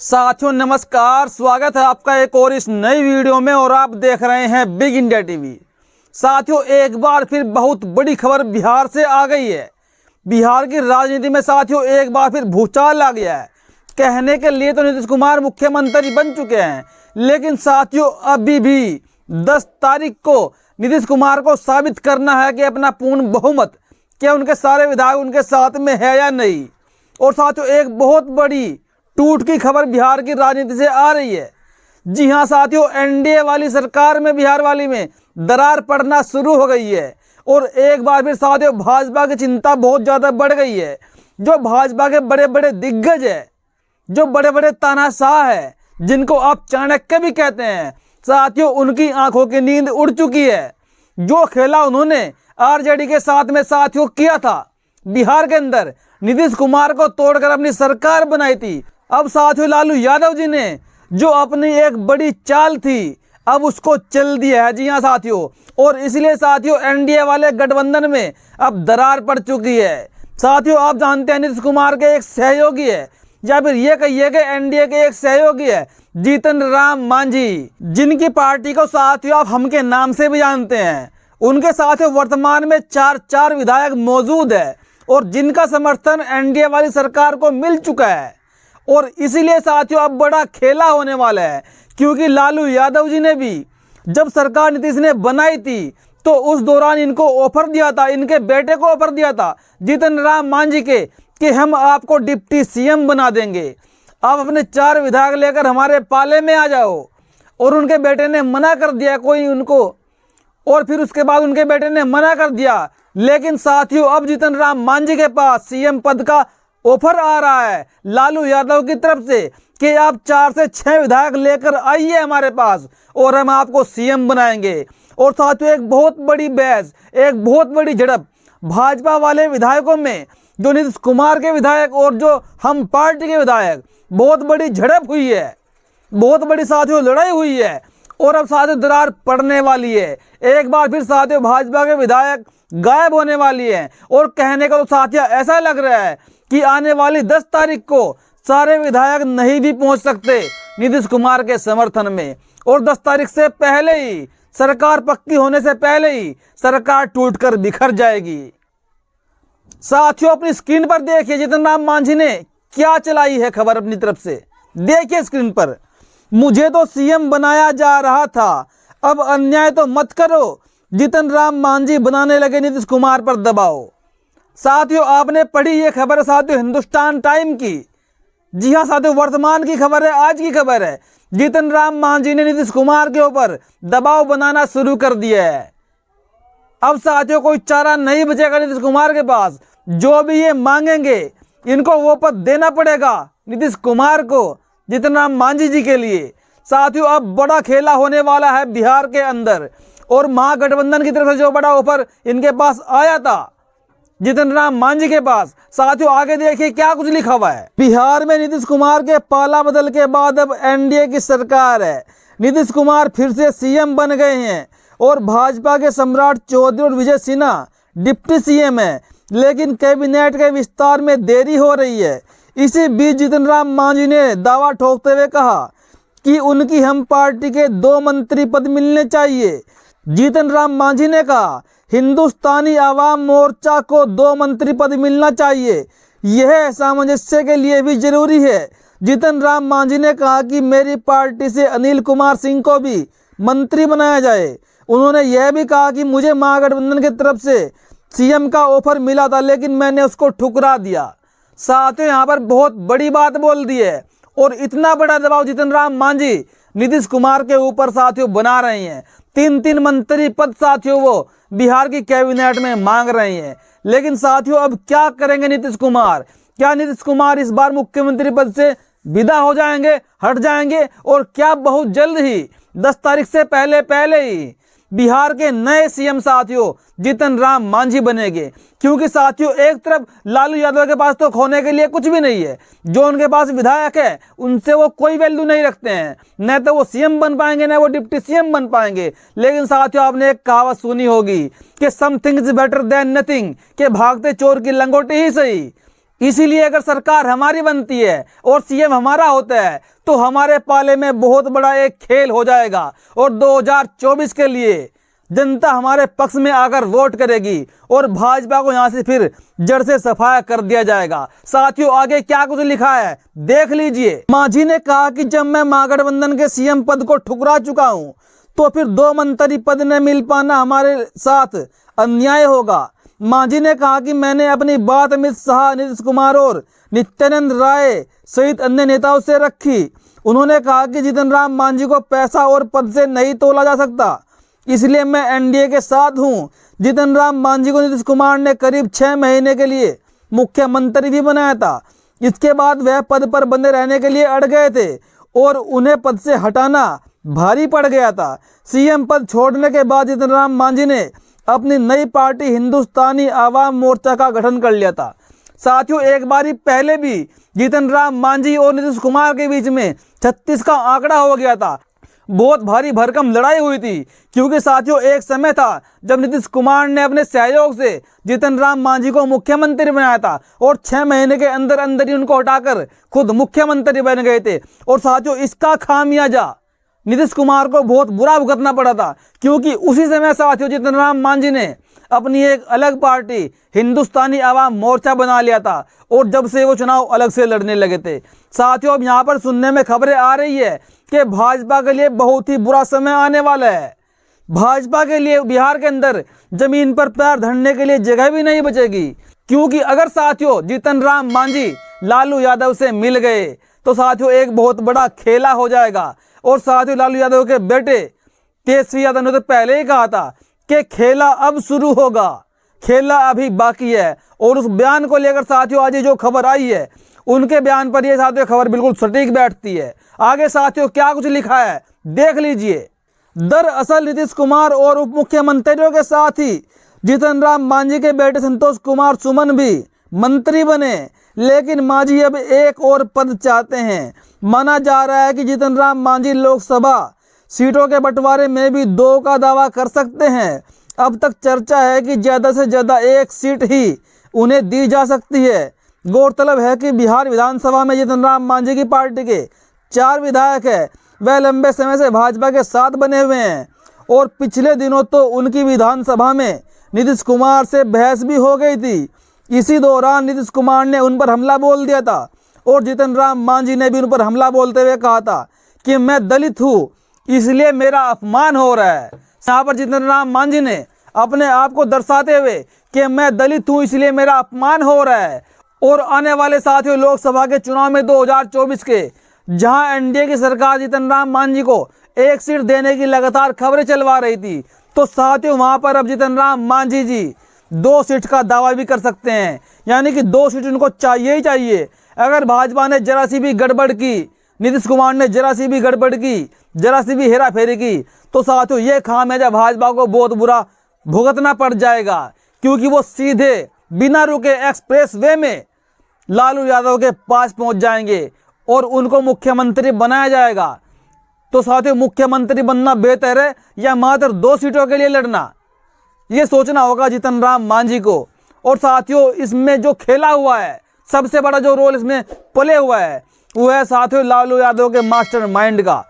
साथियों नमस्कार, स्वागत है आपका एक और इस नई वीडियो में और आप देख रहे हैं बिग इंडिया टीवी। साथियों एक बार फिर बहुत बड़ी खबर बिहार से आ गई है। बिहार की राजनीति में साथियों एक बार फिर भूचाल आ गया है। कहने के लिए तो नीतीश कुमार मुख्यमंत्री बन चुके हैं, लेकिन साथियों अभी भी 10 तारीख को नीतीश कुमार को साबित करना है कि अपना पूर्ण बहुमत, क्या उनके सारे विधायक उनके साथ में है या नहीं। और साथियों एक बहुत बड़ी टूट की खबर बिहार की राजनीति से आ रही है। जी हां साथियों, एनडीए वाली सरकार में बिहार वाली में दरार पड़ना शुरू हो गई है और एक बार फिर साथियों भाजपा की चिंता बहुत ज़्यादा बढ़ गई है। जो भाजपा के बड़े बड़े दिग्गज है, जो बड़े बड़े तानाशाह है, जिनको आप चाणक्य भी कहते हैं, साथियों उनकी आंखों की नींद उड़ चुकी है। जो खेला उन्होंने आरजेडी के साथ में साथियों किया था, बिहार के अंदर नीतीश कुमार को तोड़कर अपनी सरकार बनाई थी, अब साथियों लालू यादव जी ने जो अपनी एक बड़ी चाल थी अब उसको चल दिया है। जी हाँ साथियों, और इसलिए साथियों एनडीए वाले गठबंधन में अब दरार पड़ चुकी है। साथियों आप जानते हैं नीतीश कुमार के एक सहयोगी है, या फिर ये कहिए कि एनडीए के एक सहयोगी है जीतन राम मांझी, जिनकी पार्टी को साथियों आप हम के नाम से भी जानते हैं। उनके साथियों वर्तमान में चार विधायक मौजूद है और जिनका समर्थन एनडीए वाली सरकार को मिल चुका है। और इसीलिए साथियों अब बड़ा खेला होने वाला है, क्योंकि लालू यादव जी ने भी जब सरकार नीतीश ने बनाई थी तो उस दौरान इनको ऑफर दिया था, इनके बेटे को ऑफर दिया था जीतन राम मांझी के, कि हम आपको डिप्टी सीएम बना देंगे, आप अपने 4 विधायक लेकर हमारे पाले में आ जाओ। और उनके बेटे ने मना कर दिया कोई उनको, और फिर उसके बाद उनके बेटे ने मना कर दिया। लेकिन साथियों अब जीतन राम मांझी के पास सीएम पद का ऑफर आ रहा है लालू यादव की तरफ से कि आप 4 से 6 विधायक लेकर आइए हमारे पास और हम आपको सीएम बनाएंगे। और साथियों एक बहुत बड़ी बहस, एक बहुत बड़ी झड़प भाजपा वाले विधायकों में, जो नीतीश कुमार के विधायक और जो हम पार्टी के विधायक, बहुत बड़ी झड़प हुई है, बहुत बड़ी साथियों लड़ाई हुई है। और अब साथियों दरार पड़ने वाली है। एक बार फिर साथियों भाजपा के विधायक गायब होने वाली है। और कहने का तो साथियों ऐसा लग रहा है कि आने वाली 10 तारीख को सारे विधायक नहीं भी पहुंच सकते नीतीश कुमार के समर्थन में, और 10 तारीख से पहले ही, सरकार पक्की होने से पहले ही सरकार टूटकर बिखर जाएगी। साथियों अपनी स्क्रीन पर देखिए जीतन राम मांझी ने क्या चलाई है खबर अपनी तरफ से, देखिए स्क्रीन पर। मुझे तो सीएम बनाया जा रहा था, अब अन्याय तो मत करो, जीतन राम मांझी बनाने लगे नीतीश कुमार पर दबाव। साथियों आपने पढ़ी ये खबर साथियों हिंदुस्तान टाइम की। जी हाँ साथियों वर्तमान की खबर है, आज की खबर है। जीतन राम मांझी ने नीतीश कुमार के ऊपर दबाव बनाना शुरू कर दिया है। अब साथियों कोई चारा नहीं बचेगा नीतीश कुमार के पास, जो भी ये मांगेंगे इनको वो पद देना पड़ेगा नीतीश कुमार को, जीतन राम मांझी जी के लिए। साथियों अब बड़ा खेला होने वाला है बिहार के अंदर, और महागठबंधन की तरफ से जो बड़ा ऑफर इनके पास आया था जीतन राम मांझी के पास, साथियों आगे देखिए क्या कुछ लिखा हुआ है। बिहार में नीतीश कुमार के पाला बदल के बाद अब एनडीए की सरकार है। नीतीश कुमार फिर से सीएम बन गए हैं और भाजपा के सम्राट चौधरी और विजय सिन्हा डिप्टी सीएम है, लेकिन कैबिनेट के विस्तार में देरी हो रही है। इसी बीच जीतन राम मांझी ने दावा ठोकते हुए कहा कि उनकी हम पार्टी के 2 मंत्री पद मिलने चाहिए। जीतन राम मांझी ने कहा हिंदुस्तानी आवाम मोर्चा को 2 मंत्री पद मिलना चाहिए, यह सामंजस्य के लिए भी जरूरी है। जीतन राम मांझी ने कहा कि मेरी पार्टी से अनिल कुमार सिंह को भी मंत्री बनाया जाए। उन्होंने यह भी कहा कि मुझे महागठबंधन की तरफ से सीएम का ऑफर मिला था, लेकिन मैंने उसको ठुकरा दिया। साथियों यहाँ पर बहुत बड़ी बात बोल दी है, और इतना बड़ा दबाव जीतन राम मांझी नीतीश कुमार के ऊपर साथियों बना रहे हैं। 3 मंत्री पद साथियों वो बिहार की कैबिनेट में मांग रहे हैं। लेकिन साथियों अब क्या करेंगे नीतीश कुमार? क्या नीतीश कुमार इस बार मुख्यमंत्री पद से विदा हो जाएंगे, हट जाएंगे, और क्या बहुत जल्द ही 10 तारीख से पहले ही बिहार के नए सीएम साथियों जीतन राम मांझी बनेंगे? क्योंकि साथियों एक तरफ लालू यादव के पास तो खोने के लिए कुछ भी नहीं है, जो उनके पास विधायक है उनसे वो कोई वैल्यू नहीं रखते हैं, न तो वो सीएम बन पाएंगे न वो डिप्टी सीएम बन पाएंगे। लेकिन साथियों आपने एक कहावत सुनी होगी कि something is better than nothing, के भागते चोर की लंगोटी ही सही। इसीलिए अगर सरकार हमारी बनती है और सीएम हमारा होता है तो हमारे पाले में बहुत बड़ा एक खेल हो जाएगा और 2024 के लिए जनता हमारे पक्ष में आकर वोट करेगी और भाजपा को यहां से फिर जड़ से सफाया कर दिया जाएगा। साथियों आगे क्या कुछ लिखा है देख लीजिए। मांझी ने कहा कि जब मैं महागठबंधन के सीएम पद को ठुकरा चुका हूं तो फिर 2 मंत्री पद न मिल पाना हमारे साथ अन्याय होगा। मांझी ने कहा कि मैंने अपनी बात अमित शाह, नीतीश कुमार और नित्यानंद राय सहित अन्य नेताओं से रखी। उन्होंने कहा कि जीतन राम मांझी को पैसा और पद से नहीं तोला जा सकता, इसलिए मैं एनडीए के साथ हूं। जीतन राम मांझी को नीतीश कुमार ने करीब 6 महीने के लिए मुख्यमंत्री भी बनाया था। इसके बाद वह पद पर बने रहने के लिए अड़ गए थे और उन्हें पद से हटाना भारी पड़ गया था। सीएम पद छोड़ने के बाद जीतन राम मांझी ने अपनी नई पार्टी हिंदुस्तानी आवाम मोर्चा का गठन कर लिया था। साथियों एक बारी पहले भी जीतन राम मांझी और नीतीश कुमार के बीच में 36 का आंकड़ा हो गया था। बहुत भारी भरकम लड़ाई हुई थी क्योंकि साथियों एक समय था जब नीतीश कुमार ने अपने सहयोग से जीतन राम मांझी को मुख्यमंत्री बनाया था और 6 महीने के अंदर अंदर ही उनको हटाकर खुद मुख्यमंत्री बन गए थे। और साथियों इसका खामियाजा नीतीश कुमार को बहुत बुरा भुगतना पड़ा था क्योंकि उसी समय साथियों जीतन राम मांझी ने अपनी एक अलग पार्टी हिंदुस्तानी आवाम मोर्चा बना लिया था और जब से वो चुनाव अलग से लड़ने लगे थे। साथियों अब यहाँ पर सुनने में खबरें आ रही है कि भाजपा के लिए बहुत ही बुरा समय आने वाला है। भाजपा के लिए बिहार के अंदर जमीन पर पैर धरने के लिए जगह भी नहीं बचेगी क्योंकि अगर साथियों जीतन राम मांझी लालू यादव से मिल गए तो साथियों एक बहुत बड़ा खेला हो जाएगा। और साथियों लालू यादव के बेटे तेजस्वी यादव ने तो पहले ही कहा था कि खेला अब शुरू होगा, खेला अभी बाकी है। और उस बयान को लेकर साथियों आज जो खबर आई है उनके बयान पर यह साथियों खबर बिल्कुल सटीक बैठती है। आगे साथियों क्या कुछ लिखा है देख लीजिए। दरअसल नीतीश कुमार और उप मुख्यमंत्रियों के साथ ही जीतन राम मांझी के बेटे संतोष कुमार सुमन भी मंत्री बने, लेकिन मांझी अब एक और पद चाहते हैं। माना जा रहा है कि जीतन राम मांझी लोकसभा सीटों के बंटवारे में भी 2 का दावा कर सकते हैं। अब तक चर्चा है कि ज़्यादा से ज़्यादा 1 सीट ही उन्हें दी जा सकती है। गौरतलब है कि बिहार विधानसभा में जीतन राम मांझी की पार्टी के 4 विधायक हैं। वह लंबे समय से भाजपा के साथ बने हुए हैं और पिछले दिनों तो उनकी विधानसभा में नीतीश कुमार से बहस भी हो गई थी। इसी दौरान नीतीश कुमार ने उन पर हमला बोल दिया था और जीतन राम मांझी ने भी उन पर हमला बोलते हुए कहा था कि मैं दलित हूँ इसलिए मेरा अपमान हो रहा है। यहाँ पर जीतन राम मांझी ने अपने आप को दर्शाते हुए कि मैं दलित हूँ इसलिए मेरा अपमान हो रहा है। और आने वाले साथियों लोकसभा के चुनाव में 2024 के जहां एनडीए की सरकार जीतन राम मांझी को 1 सीट देने की लगातार खबरें चलवा रही थी तो साथियों वहां पर अब जीतन राम मांझी जी 2 सीट का दावा भी कर सकते हैं, यानी कि 2 सीट उनको चाहिए ही चाहिए। अगर भाजपा ने जरा सी भी गड़बड़ की, नीतीश कुमार ने जरा सी भी गड़बड़ की, जरा सी भी हेरा फेरी की तो साथियों ये खामियाजा भाजपा को बहुत बुरा भुगतना पड़ जाएगा क्योंकि वो सीधे बिना रुके एक्सप्रेस वे में लालू यादव के पास पहुंच जाएंगे और उनको मुख्यमंत्री बनाया जाएगा। तो साथियों मुख्यमंत्री बनना बेहतर है या मात्र 2 सीटों के लिए लड़ना, ये सोचना होगा जीतन राम मांझी को। और साथियों इसमें जो खेला हुआ है, सबसे बड़ा जो रोल इसमें प्ले हुआ है वो है साथियों लालू यादव के मास्टर माइंड का।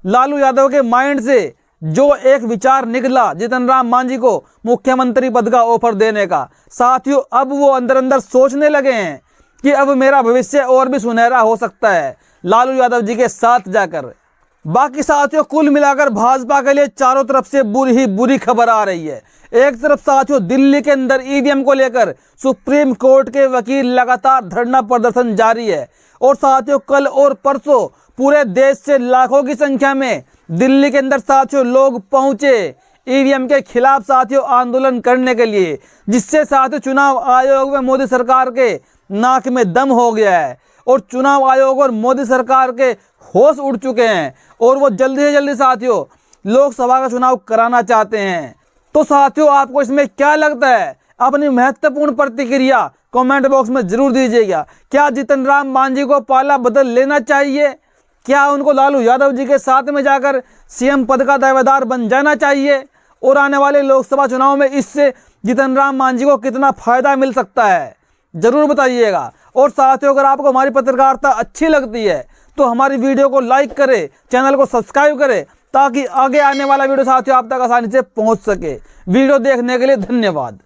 लालू यादव के माइंड से जो एक विचार निकला जीतन राम मांझी को मुख्यमंत्री पद का ऑफर देने का, साथियों अब वो अंदर अंदर सोचने लगे हैं कि अब मेरा भविष्य और भी सुनहरा हो सकता है लालू यादव जी के साथ जाकर। बाकी साथियों कुल मिलाकर भाजपा के लिए चारों तरफ से बुरी ही बुरी खबर आ रही है। एक तरफ साथियों दिल्ली के अंदर ईवीएम को लेकर सुप्रीम कोर्ट के वकील लगातार धरना प्रदर्शन जारी है और साथियों कल और परसों पूरे देश से लाखों की संख्या में दिल्ली के अंदर साथियों लोग पहुंचे ईवीएम के खिलाफ साथियों आंदोलन करने के लिए, जिससे साथियों चुनाव आयोग में मोदी सरकार के नाक में दम हो गया है और चुनाव आयोग और मोदी सरकार के होश उड़ चुके हैं और वो जल्दी से जल्दी साथियों लोकसभा का चुनाव कराना चाहते हैं। तो साथियों आपको इसमें क्या लगता है? अपनी महत्वपूर्ण प्रतिक्रिया कमेंट बॉक्स में जरूर दीजिएगा। क्या जीतन राम मांझी को पाला बदल लेना चाहिए? क्या उनको लालू यादव जी के साथ में जाकर सीएम पद का दावेदार बन जाना चाहिए? और आने वाले लोकसभा चुनाव में इससे जीतन राम मांझी को कितना फायदा मिल सकता है, जरूर बताइएगा। और साथियों अगर आपको हमारी पत्रकारिता अच्छी लगती है तो हमारी वीडियो को लाइक करें, चैनल को सब्सक्राइब करें ताकि आगे आने वाला वीडियो साथियों आप तक आसानी से पहुंच सके। वीडियो देखने के लिए धन्यवाद।